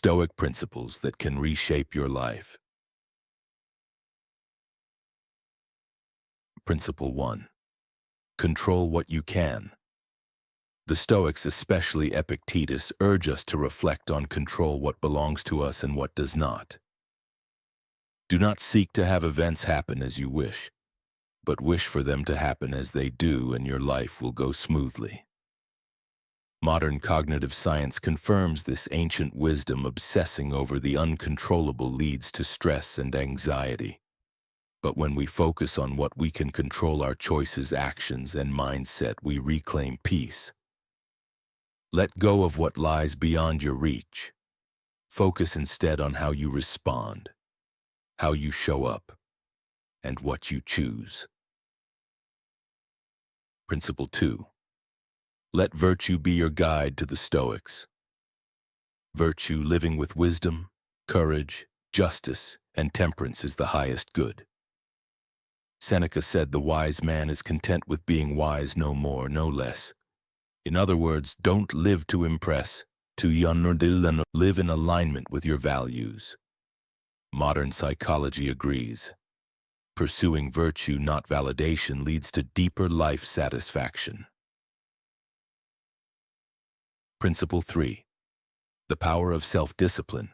Stoic principles that can reshape your life. Principle 1. Control what you can. The Stoics, especially Epictetus, urge us to reflect on control what belongs to us and what does not. Do not seek to have events happen as you wish, but wish for them to happen as they do, and your life will go smoothly. Modern cognitive science confirms this ancient wisdom. Obsessing over the uncontrollable leads to stress and anxiety. But when we focus on what we can control, our choices, actions, and mindset, we reclaim peace. Let go of what lies beyond your reach. Focus instead on how you respond, how you show up, and what you choose. Principle 2. Let virtue be your guide to the Stoics. Virtue, living with wisdom, courage, justice, and temperance, is the highest good. Seneca said the wise man is content with being wise, no more, no less. In other words, don't live to impress, live in alignment with your values. Modern psychology agrees. Pursuing virtue, not validation, leads to deeper life satisfaction. Principle 3. The power of self-discipline.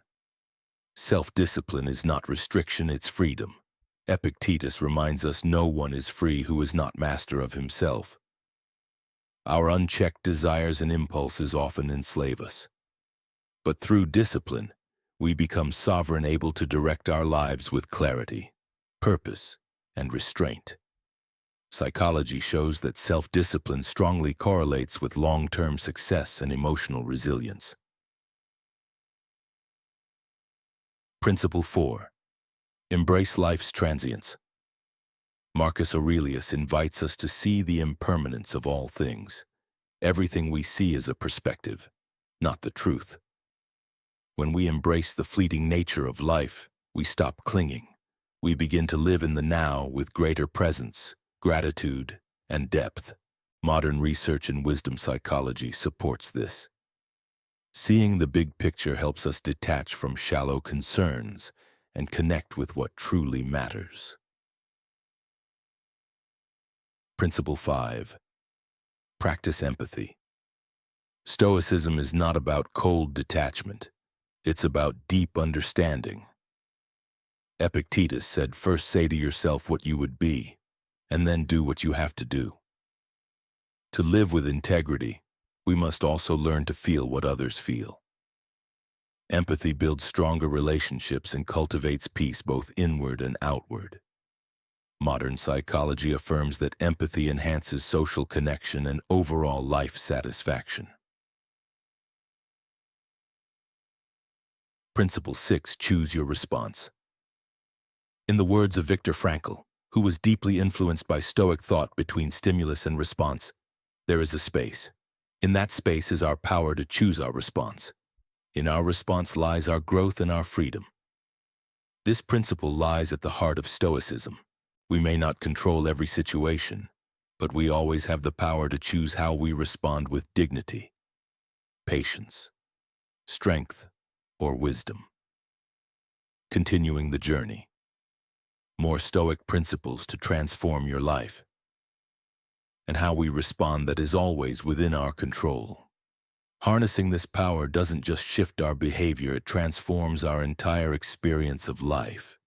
Self-discipline is not restriction, it's freedom. Epictetus reminds us no one is free who is not master of himself. Our unchecked desires and impulses often enslave us. But through discipline, we become sovereign, able to direct our lives with clarity, purpose, and restraint. Psychology shows that self-discipline strongly correlates with long-term success and emotional resilience. Principle 4. Embrace life's transience. Marcus Aurelius invites us to see the impermanence of all things. Everything we see is a perspective, not the truth. When we embrace the fleeting nature of life, we stop clinging. We begin to live in the now with greater presence, gratitude, and depth. Modern research in wisdom psychology supports this. Seeing the big picture helps us detach from shallow concerns and connect with what truly matters. Principle 5. Practice empathy. Stoicism is not about cold detachment. It's about deep understanding. Epictetus said, first say to yourself what you would be, and then do what you have to do. To live with integrity, we must also learn to feel what others feel. Empathy builds stronger relationships and cultivates peace both inward and outward. Modern psychology affirms that empathy enhances social connection and overall life satisfaction. Principle 6. Choose your response. In the words of Viktor Frankl, who was deeply influenced by Stoic thought, between stimulus and response, there is a space. In that space is our power to choose our response. In our response lies our growth and our freedom. This principle lies at the heart of Stoicism. We may not control every situation, but we always have the power to choose how we respond with dignity, patience, strength, or wisdom. Continuing the journey. More Stoic principles to transform your life. And how we respond, that is always within our control. Harnessing this power doesn't just shift our behavior, it transforms our entire experience of life.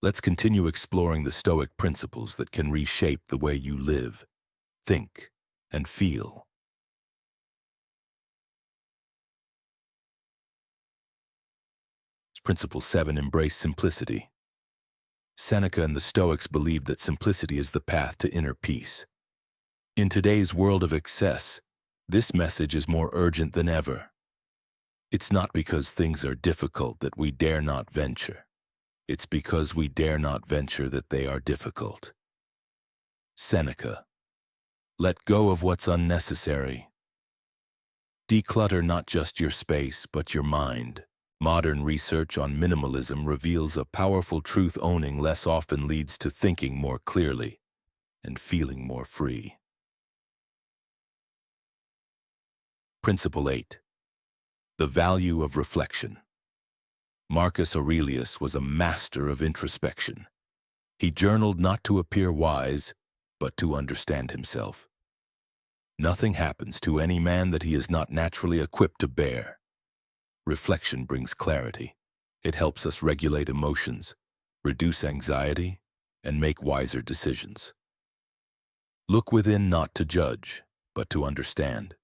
Let's continue exploring the Stoic principles that can reshape the way you live, think, and feel. Principle 7. Embrace simplicity. Seneca and the Stoics believed that simplicity is the path to inner peace. In today's world of excess, this message is more urgent than ever. It's not because things are difficult that we dare not venture. It's because we dare not venture that they are difficult. Seneca. Let go of what's unnecessary. Declutter not just your space, but your mind. Modern research on minimalism reveals a powerful truth: owning less often leads to thinking more clearly and feeling more free. Principle 8. The value of reflection. Marcus Aurelius was a master of introspection. He journaled not to appear wise, but to understand himself. Nothing happens to any man that he is not naturally equipped to bear. Reflection brings clarity. It helps us regulate emotions, reduce anxiety, and make wiser decisions. Look within not to judge, but to understand.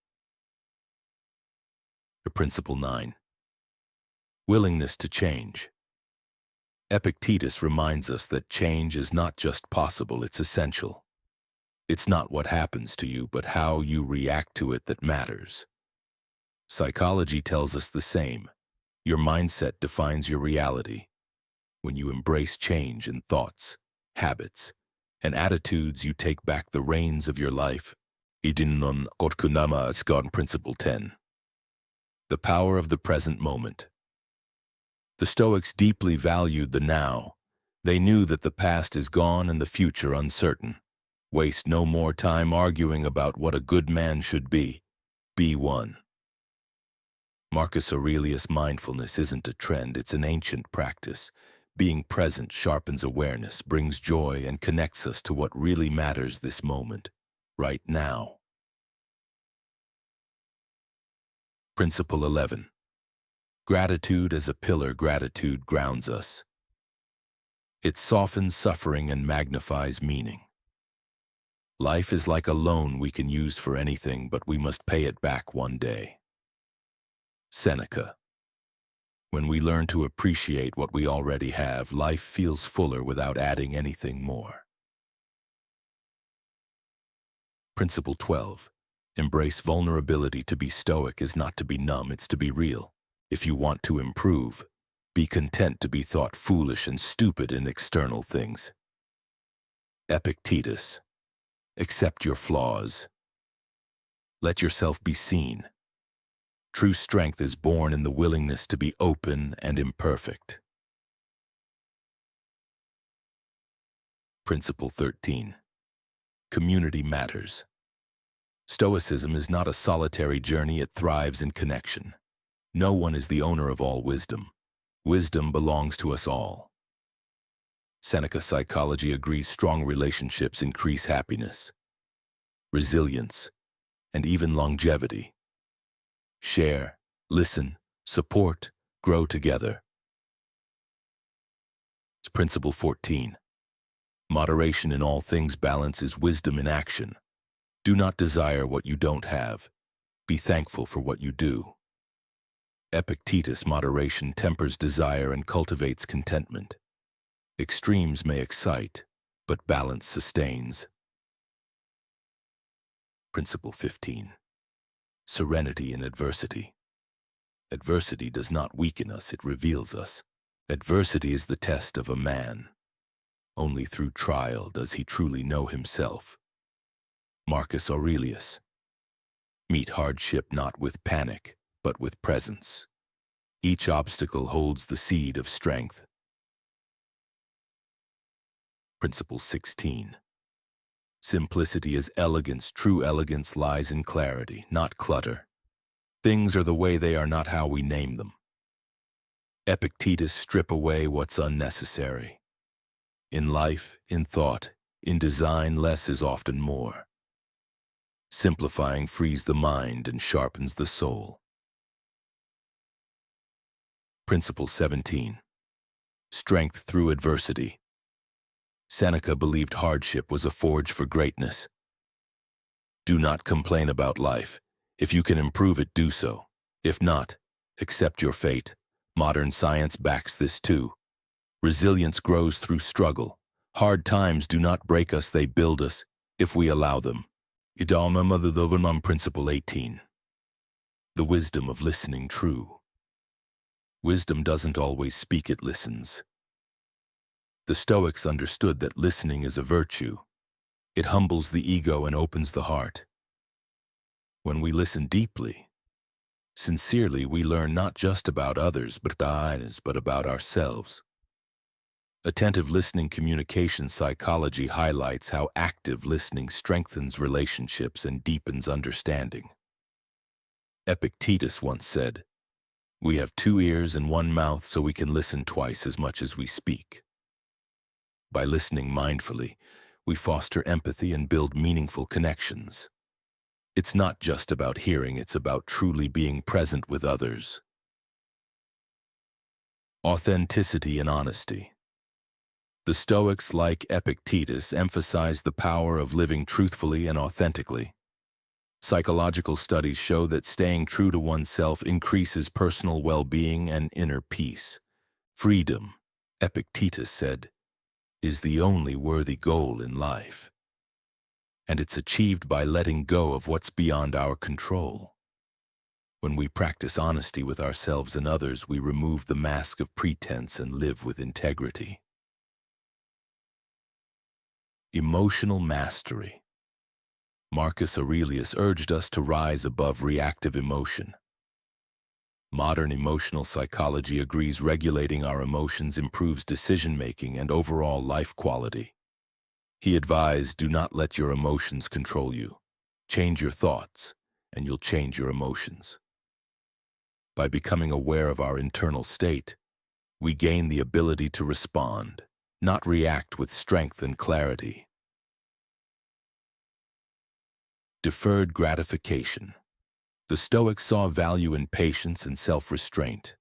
Principle 9. Willingness to change. Epictetus reminds us that change is not just possible, it's essential. It's not what happens to you, but how you react to it that matters. Psychology tells us the same. Your mindset defines your reality. When you embrace change in thoughts, habits, and attitudes, you take back the reins of your life. Idinnon Otkunama Askan Principle 10. The power of the present moment. The Stoics deeply valued the now. They knew that the past is gone and the future uncertain. Waste no more time arguing about what a good man should be. Be one. Marcus Aurelius' mindfulness isn't a trend, it's an ancient practice. Being present sharpens awareness, brings joy, and connects us to what really matters this moment, right now. Principle 11. Gratitude as a pillar. Gratitude grounds us. It softens suffering and magnifies meaning. Life is like a loan we can use for anything, but we must pay it back one day. Seneca. When we learn to appreciate what we already have, life feels fuller without adding anything more. Principle 12. Embrace vulnerability. To be stoic is not to be numb, it's to be real. If you want to improve, be content to be thought foolish and stupid in external things. Epictetus. Accept your flaws. Let yourself be seen. True strength is born in the willingness to be open and imperfect. Principle 13. Community matters. Stoicism is not a solitary journey, it thrives in connection. No one is the owner of all wisdom. Wisdom belongs to us all. Seneca psychology agrees strong relationships increase happiness, resilience, and even longevity. Share, listen, support, grow together. Principle 14. Moderation in all things. Balance is wisdom in action. Do not desire what you don't have. Be thankful for what you do. Epictetus. Moderation tempers desire and cultivates contentment. Extremes may excite, but balance sustains. Principle 15. Serenity in adversity. Adversity does not weaken us, it reveals us. Adversity is the test of a man. Only through trial does he truly know himself. Marcus Aurelius. Meet hardship not with panic, but with presence. Each obstacle holds the seed of strength. Principle 16. Simplicity is elegance. True elegance lies in clarity, not clutter. Things are the way they are, not how we name them. Epictetus. Strip away what's unnecessary. In life, in thought, in design, less is often more. Simplifying frees the mind and sharpens the soul. Principle 17. Strength through adversity. Seneca believed hardship was a forge for greatness. Do not complain about life. If you can improve it, do so. If not, accept your fate. Modern science backs this too. Resilience grows through struggle. Hard times do not break us, they build us, if we allow them. Principle 18. The wisdom of listening. True. Wisdom doesn't always speak, it listens. The Stoics understood that listening is a virtue. It humbles the ego and opens the heart. When we listen deeply, sincerely, we learn not just about others, but about ourselves. Attentive listening. Communication psychology highlights how active listening strengthens relationships and deepens understanding. Epictetus once said, We have 2 ears and 1 mouth, so we can listen twice as much as we speak. By listening mindfully, we foster empathy and build meaningful connections. It's not just about hearing, it's about truly being present with others. Authenticity and honesty. The Stoics, like Epictetus, emphasize the power of living truthfully and authentically. Psychological studies show that staying true to oneself increases personal well-being and inner peace. Freedom, Epictetus said, is the only worthy goal in life. And it's achieved by letting go of what's beyond our control. When we practice honesty with ourselves and others, we remove the mask of pretense and live with integrity. Emotional mastery. Marcus Aurelius urged us to rise above reactive emotion. Modern emotional psychology agrees regulating our emotions improves decision-making and overall life quality. He advised, do not let your emotions control you. Change your thoughts, and you'll change your emotions. By becoming aware of our internal state, we gain the ability to respond, not react, with strength and clarity. Deferred gratification. The Stoics saw value in patience and self-restraint.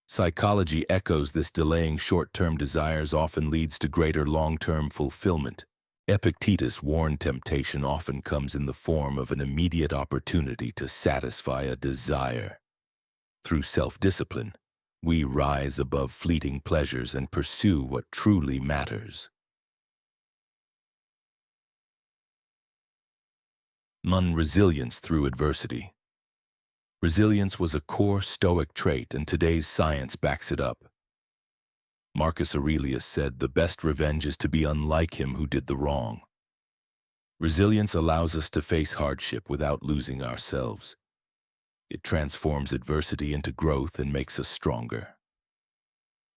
Psychology echoes this. Delaying short-term desires often leads to greater long-term fulfillment. Epictetus warned temptation often comes in the form of an immediate opportunity to satisfy a desire. Through self-discipline, we rise above fleeting pleasures and pursue what truly matters. Resilience through adversity. Resilience was a core Stoic trait, and today's science backs it up. Marcus Aurelius said, the best revenge is to be unlike him who did the wrong. Resilience allows us to face hardship without losing ourselves. It transforms adversity into growth and makes us stronger,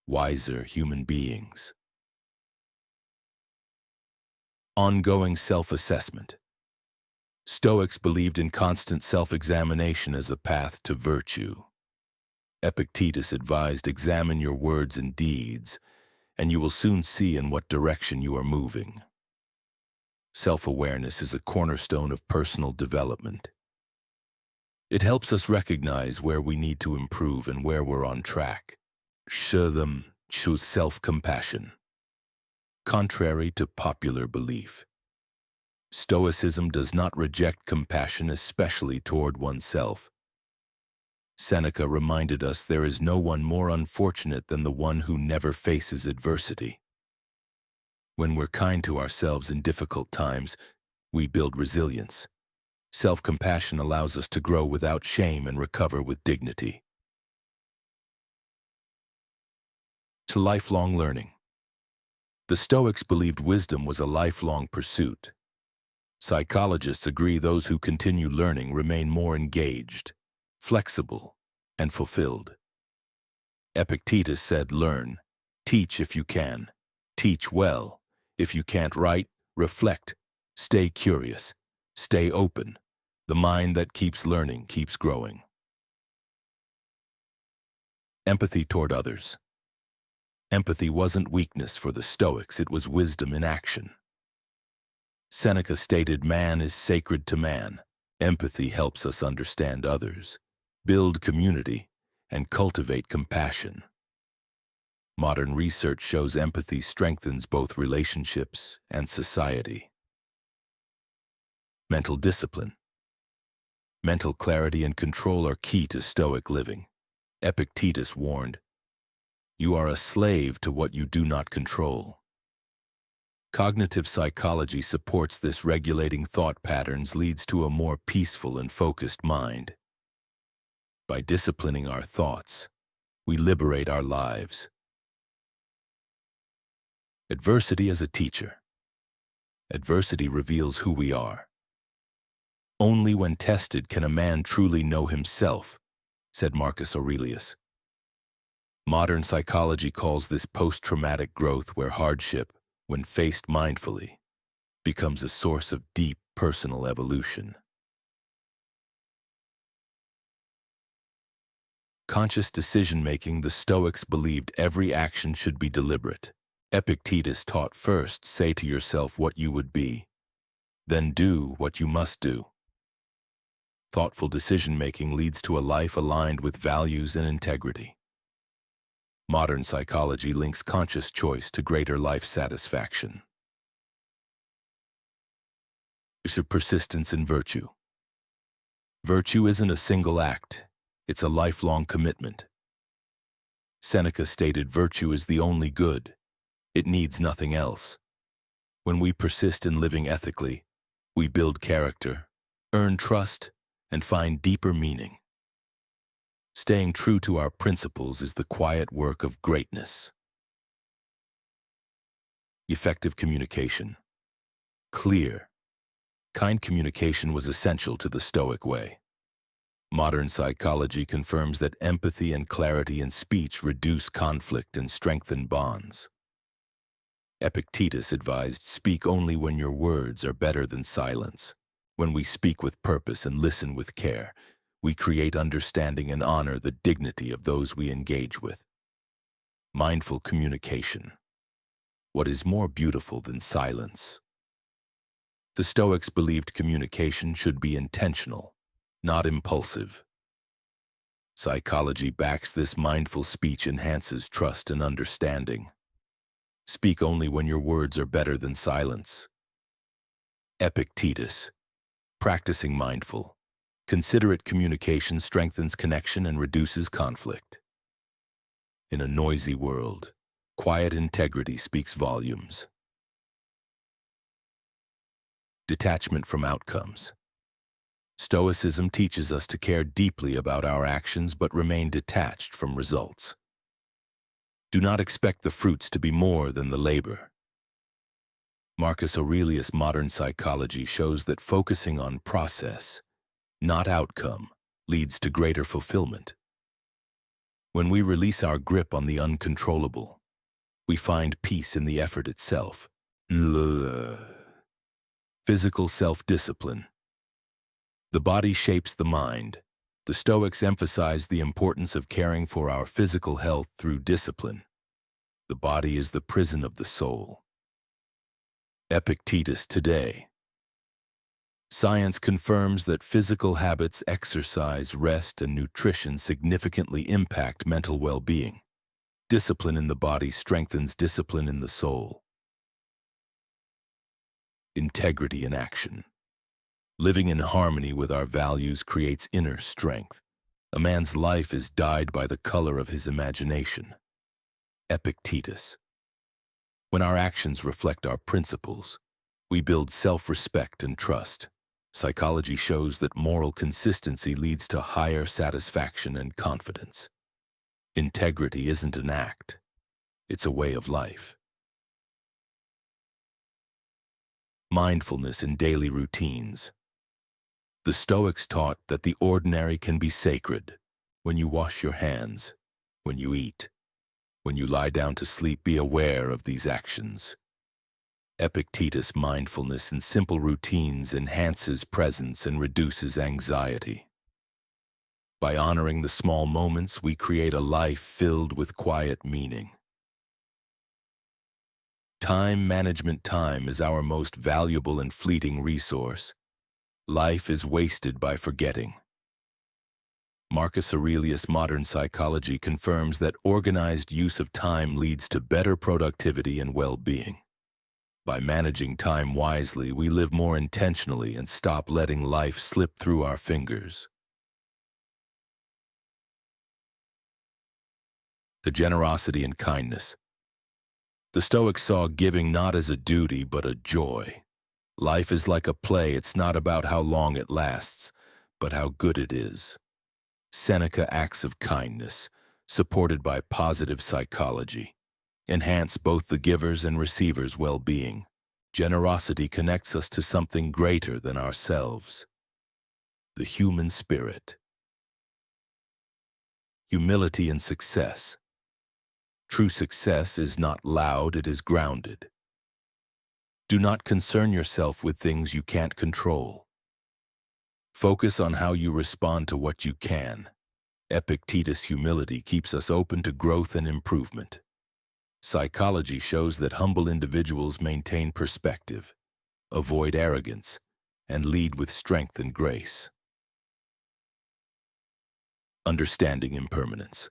wiser human beings. Ongoing self-assessment. Stoics believed in constant self-examination as a path to virtue. Epictetus advised, examine your words and deeds, and you will soon see in what direction you are moving. Self-awareness is a cornerstone of personal development. It helps us recognize where we need to improve and where we're on track. Choose self-compassion. Contrary to popular belief, Stoicism does not reject compassion, especially toward oneself. Seneca reminded us there is no one more unfortunate than the one who never faces adversity. When we're kind to ourselves in difficult times, we build resilience. Self-compassion allows us to grow without shame and recover with dignity. To lifelong learning. The Stoics believed wisdom was a lifelong pursuit. Psychologists agree those who continue learning remain more engaged, flexible, and fulfilled. Epictetus said, learn, teach if you can, teach well. If you can't write, reflect, stay curious, stay open. The mind that keeps learning keeps growing. Empathy toward others. Empathy wasn't weakness for the Stoics, it was wisdom in action. Seneca stated, man is sacred to man. Empathy helps us understand others, build community, and cultivate compassion. Modern research shows empathy strengthens both relationships and society. Mental discipline. Mental clarity and control are key to Stoic living. Epictetus warned, you are a slave to what you do not control. Cognitive psychology supports this. Regulating thought patterns leads to a more peaceful and focused mind. By disciplining our thoughts, we liberate our lives. Adversity as a teacher. Adversity reveals who we are. Only when tested can a man truly know himself, said Marcus Aurelius. Modern psychology calls this post-traumatic growth, where hardship, when faced mindfully, becomes a source of deep personal evolution. Conscious decision-making, the Stoics believed every action should be deliberate. Epictetus taught first, say to yourself what you would be, then do what you must do. Thoughtful decision-making leads to a life aligned with values and integrity. Modern psychology links conscious choice to greater life satisfaction. There's a persistence in virtue. Virtue isn't a single act, it's a lifelong commitment. Seneca stated, "Virtue is the only good. It needs nothing else." When we persist in living ethically, we build character, earn trust, and find deeper meaning. Staying true to our principles is the quiet work of greatness. Effective communication. Clear, kind communication was essential to the Stoic way. Modern psychology confirms that empathy and clarity in speech reduce conflict and strengthen bonds. Epictetus advised, "Speak only when your words are better than silence." When we speak with purpose and listen with care, we create understanding and honor the dignity of those we engage with. Mindful communication. What is more beautiful than silence? The Stoics believed communication should be intentional, not impulsive. Psychology backs this. Mindful speech enhances trust and understanding. Speak only when your words are better than silence. Epictetus. Practicing mindful, considerate communication strengthens connection and reduces conflict. In a noisy world, quiet integrity speaks volumes. Detachment from outcomes. Stoicism teaches us to care deeply about our actions but remain detached from results. Do not expect the fruits to be more than the labor. Marcus Aurelius' Modern Psychology shows that focusing on process, not outcome, leads to greater fulfillment. When we release our grip on the uncontrollable, we find peace in the effort itself. Physical self-discipline. The body shapes the mind. The Stoics emphasize the importance of caring for our physical health through discipline. The body is the prison of the soul. Epictetus today. Science confirms that physical habits, exercise, rest, and nutrition significantly impact mental well-being. Discipline in the body strengthens discipline in the soul. Integrity in action. Living in harmony with our values creates inner strength. A man's life is dyed by the color of his imagination. Epictetus. When our actions reflect our principles, we build self-respect and trust. Psychology shows that moral consistency leads to higher satisfaction and confidence. Integrity isn't an act, it's a way of life. Mindfulness in daily routines. The Stoics taught that the ordinary can be sacred. When you wash your hands, when you eat, when you lie down to sleep, be aware of these actions. Epictetus' mindfulness in simple routines enhances presence and reduces anxiety. By honoring the small moments, we create a life filled with quiet meaning. Time management. Time is our most valuable and fleeting resource. Life is wasted by forgetting. Marcus Aurelius' Modern Psychology confirms that organized use of time leads to better productivity and well-being. By managing time wisely, we live more intentionally and stop letting life slip through our fingers. The generosity and kindness. The Stoics saw giving not as a duty but a joy. Life is like a play. It's not about how long it lasts, but how good it is. Seneca acts of kindness, supported by positive psychology, enhance both the giver's and receiver's well-being. Generosity connects us to something greater than ourselves. The human spirit. Humility and success. True success is not loud, it is grounded. Do not concern yourself with things you can't control. Focus on how you respond to what you can. Epictetus' humility keeps us open to growth and improvement. Psychology shows that humble individuals maintain perspective, avoid arrogance, and lead with strength and grace. Understanding impermanence.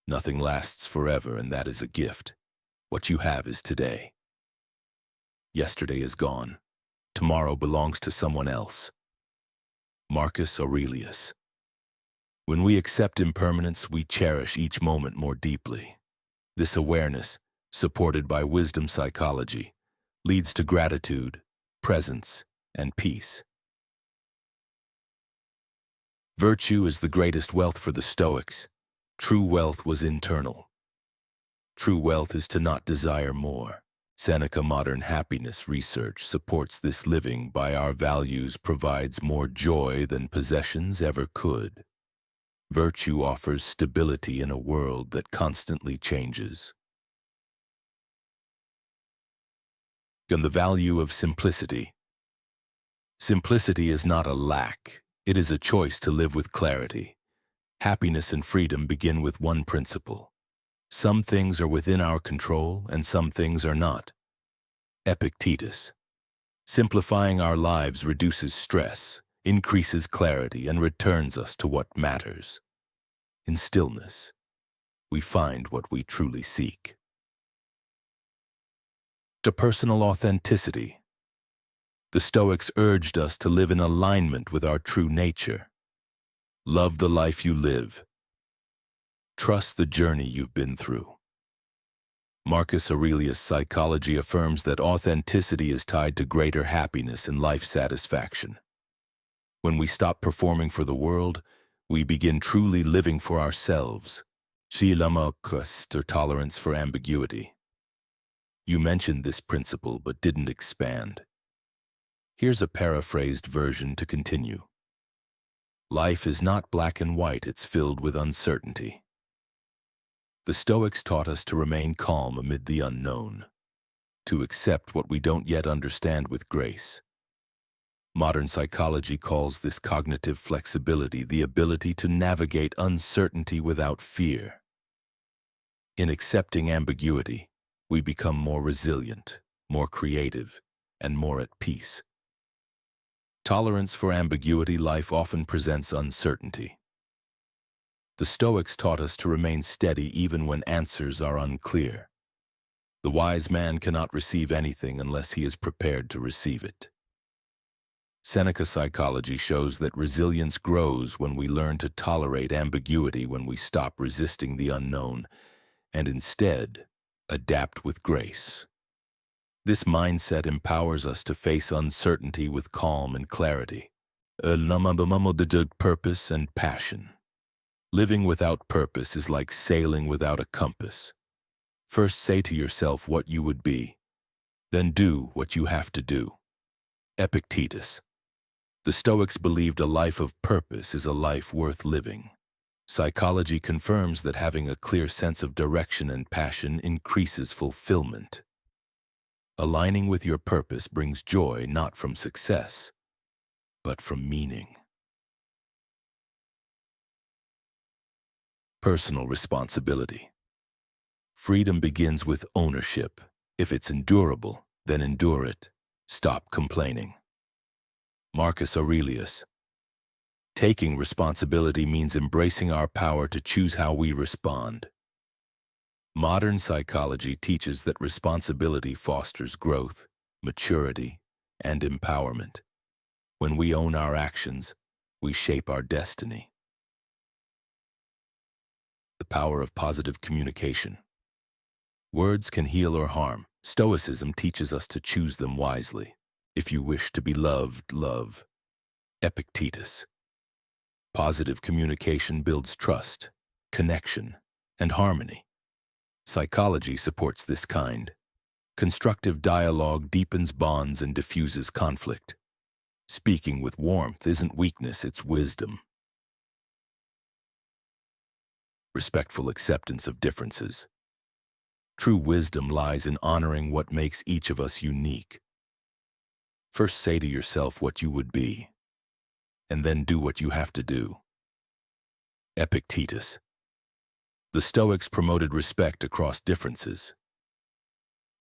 Nothing lasts forever, and that is a gift. What you have is today. Yesterday is gone. Tomorrow belongs to someone else. Marcus Aurelius. When we accept impermanence, we cherish each moment more deeply. This awareness, supported by wisdom psychology, leads to gratitude, presence, and peace. Virtue is the greatest wealth for the Stoics. True wealth was internal. True wealth is to not desire more. Seneca Modern Happiness Research supports this. Living by our values provides more joy than possessions ever could. Virtue offers stability in a world that constantly changes. And the value of simplicity. Simplicity is not a lack. It is a choice to live with clarity. Happiness and freedom begin with one principle. Some things are within our control and some things are not. Epictetus. Simplifying our lives reduces stress, increases clarity, and returns us to what matters. In stillness, we find what we truly seek. To personal authenticity. The Stoics urged us to live in alignment with our true nature. Love the life you live. Trust the journey you've been through. Marcus Aurelius' psychology affirms that authenticity is tied to greater happiness and life satisfaction. When we stop performing for the world, we begin truly living for ourselves. Or tolerance for ambiguity. You mentioned this principle but didn't expand. Here's a paraphrased version to continue. Life is not black and white, it's filled with uncertainty. The Stoics taught us to remain calm amid the unknown, to accept what we don't yet understand with grace. Modern psychology calls this cognitive flexibility, the ability to navigate uncertainty without fear. In accepting ambiguity, we become more resilient, more creative, and more at peace. Tolerance for ambiguity. Life often presents uncertainty. The Stoics taught us to remain steady even when answers are unclear. The wise man cannot receive anything unless he is prepared to receive it. Seneca psychology shows that resilience grows when we learn to tolerate ambiguity, when we stop resisting the unknown and instead adapt with grace. This mindset empowers us to face uncertainty with calm and clarity. Purpose and passion. Living without purpose is like sailing without a compass. First say to yourself what you would be, then do what you have to do. Epictetus. The Stoics believed a life of purpose is a life worth living. Psychology confirms that having a clear sense of direction and passion increases fulfillment. Aligning with your purpose brings joy not from success, but from meaning. Personal responsibility. Freedom begins with ownership. If it's endurable, then endure it. Stop complaining. Marcus Aurelius. Taking responsibility means embracing our power to choose how we respond. Modern psychology teaches that responsibility fosters growth, maturity, and empowerment. When we own our actions, we shape our destiny. The power of positive communication. Words can heal or harm. Stoicism teaches us to choose them wisely. If you wish to be loved, love. Epictetus. Positive communication builds trust, connection, and harmony. Psychology supports this kind. Constructive dialogue deepens bonds and diffuses conflict. Speaking with warmth isn't weakness, it's wisdom. Respectful acceptance of differences. True wisdom lies in honoring what makes each of us unique. First say to yourself what you would be, and then do what you have to do. Epictetus. The Stoics promoted respect across differences.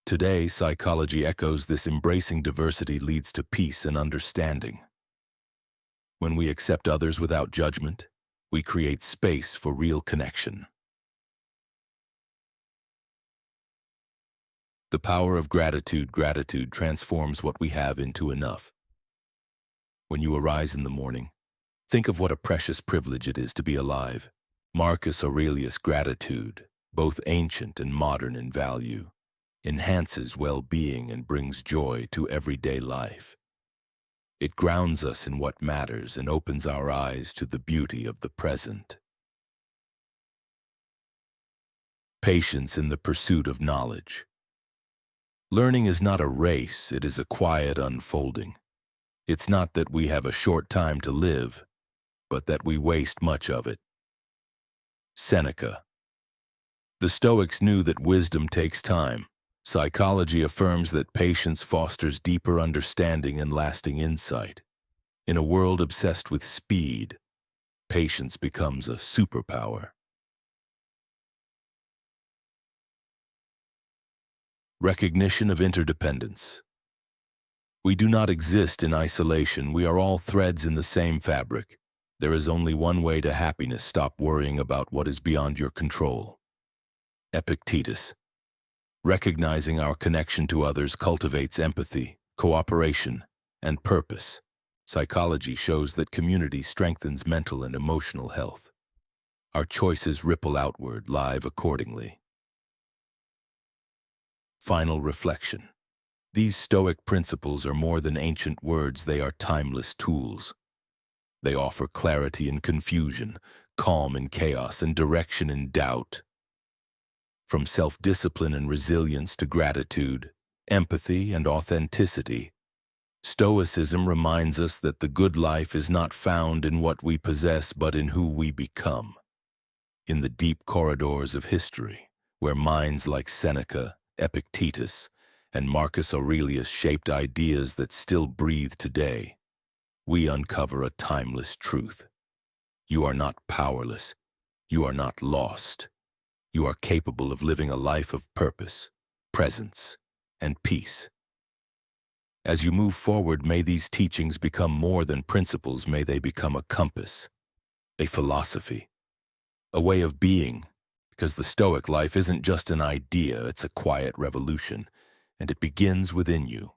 Today, psychology echoes this. Embracing diversity leads to peace and understanding. When we accept others without judgment, we create space for real connection. The power of gratitude. Gratitude transforms what we have into enough. When you arise in the morning, think of what a precious privilege it is to be alive. Marcus Aurelius. Gratitude, both ancient and modern in value, enhances well-being and brings joy to everyday life. It grounds us in what matters and opens our eyes to the beauty of the present. Patience in the pursuit of knowledge. Learning is not a race, it is a quiet unfolding. It's not that we have a short time to live, but that we waste much of it. Seneca. The Stoics knew that wisdom takes time. Psychology affirms that patience fosters deeper understanding and lasting insight. In a world obsessed with speed, patience becomes a superpower. Recognition of interdependence. We do not exist in isolation. We are all threads in the same fabric. There is only one way to happiness. Stop worrying about what is beyond your control. Epictetus. Recognizing our connection to others cultivates empathy, cooperation, and purpose. Psychology shows that community strengthens mental and emotional health. Our choices ripple outward, live accordingly. Final reflection. These Stoic principles are more than ancient words, they are timeless tools. They offer clarity in confusion, calm in chaos, and direction in doubt. From self-discipline and resilience to gratitude, empathy, and authenticity, Stoicism reminds us that the good life is not found in what we possess but in who we become. In the deep corridors of history, where minds like Seneca, Epictetus, and Marcus Aurelius shaped ideas that still breathe today, we uncover a timeless truth. You are not powerless. You are not lost. You are capable of living a life of purpose, presence, and peace. As you move forward, may these teachings become more than principles. May they become a compass, a philosophy, a way of being, because the Stoic life isn't just an idea, it's a quiet revolution, and it begins within you.